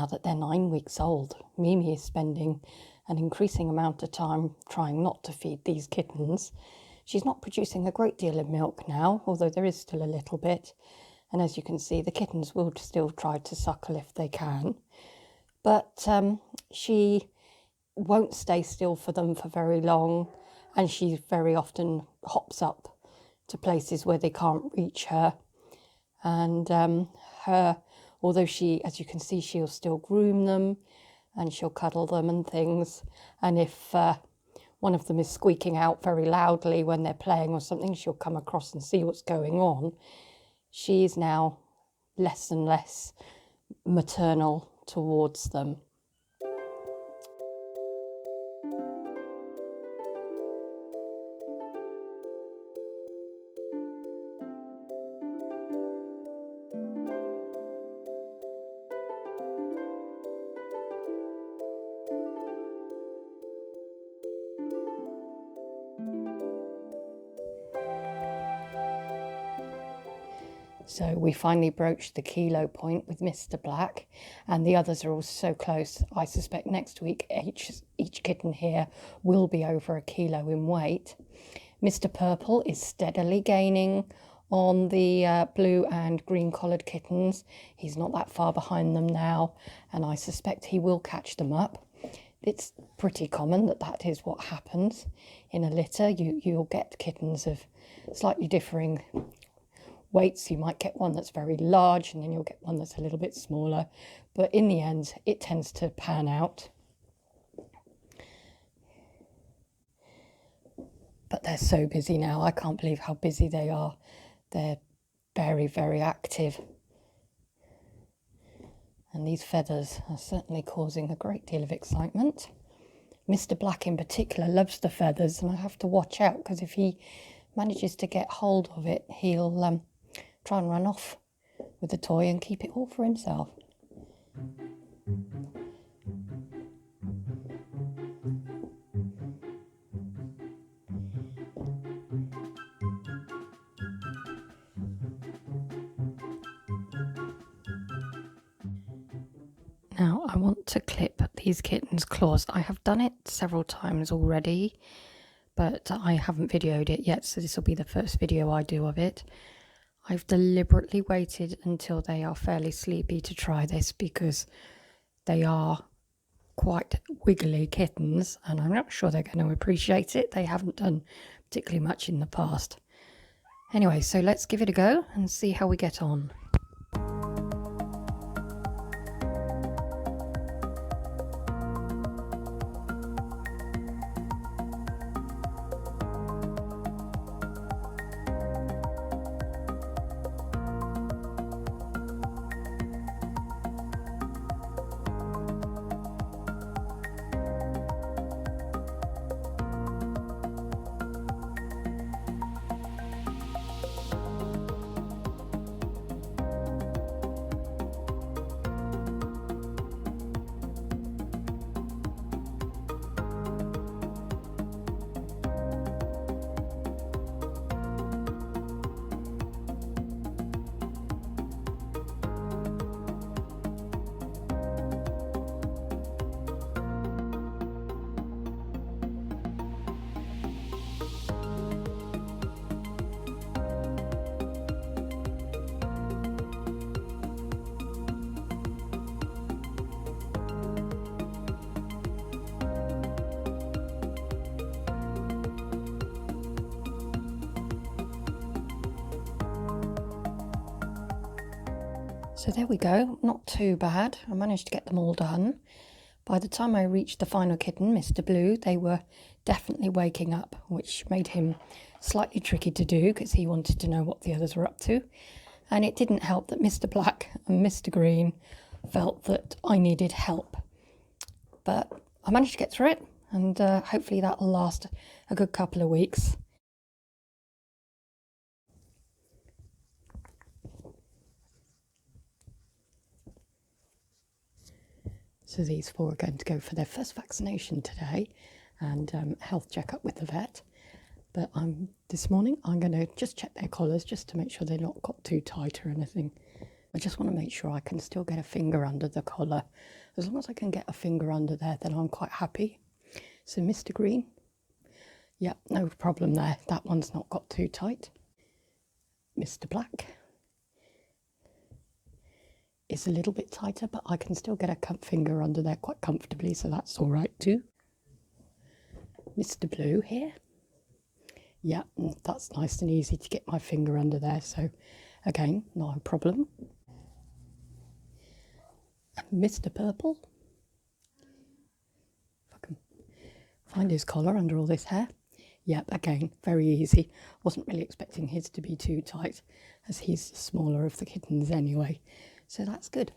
now that they're 9 weeks old, Mimi is spending an increasing amount of time trying not to feed these kittens. She's not producing a great deal of milk now, although there is still a little bit. And as you can see, the kittens will still try to suckle if they can. But she won't stay still for them for very long, and she very often hops up to places where they can't reach her. And although she, as you can see, she'll still groom them and she'll cuddle them and things. And if one of them is squeaking out very loudly when they're playing or something, she'll come across and see what's going on. She is now less and less maternal towards them. So we finally broached the kilo point with Mr. Black, and the others are all so close. I suspect next week each kitten here will be over a kilo in weight. Mr. Purple is steadily gaining on the blue and green collared kittens. He's not that far behind them now, and I suspect he will catch them up. It's pretty common that is what happens in a litter. You'll get kittens of slightly differing weights. You might get one that's very large, and then you'll get one that's a little bit smaller, but in the end it tends to pan out. But they're so busy now. I can't believe how busy they are. They're very, very active, and these feathers are certainly causing a great deal of excitement. Mr. Black in particular loves the feathers, and I have to watch out, because if he manages to get hold of it, he'll try and run off with the toy and keep it all for himself. Now I want to clip these kittens' claws. I have done it several times already, but I haven't videoed it yet, so this will be the first video I do of it. I've deliberately waited until they are fairly sleepy to try this, because they are quite wiggly kittens, and I'm not sure they're going to appreciate it. They haven't done particularly much in the past. Anyway, so let's give it a go and see how we get on. So there we go, not too bad. I managed to get them all done. By the time I reached the final kitten, Mr. Blue, they were definitely waking up, which made him slightly tricky to do because he wanted to know what the others were up to. And it didn't help that Mr. Black and Mr. Green felt that I needed help. But I managed to get through it, and hopefully that'll last a good couple of weeks. So these four are going to go for their first vaccination today and health checkup with the vet. But this morning I'm going to just check their collars just to make sure they're not got too tight or anything. I just want to make sure I can still get a finger under the collar. As long as I can get a finger under there, then I'm quite happy. So Mr. Green, yep, no problem there. That one's not got too tight. Mr. Black is a little bit tighter, but I can still get a finger under there quite comfortably, so that's all right too. Mr. Blue here, yeah, that's nice and easy to get my finger under there, so again, no problem. Mr. Purple, if I can find his collar under all this hair. Yep, again, very easy. Wasn't really expecting his to be too tight, as he's the smaller of the kittens anyway. So that's good.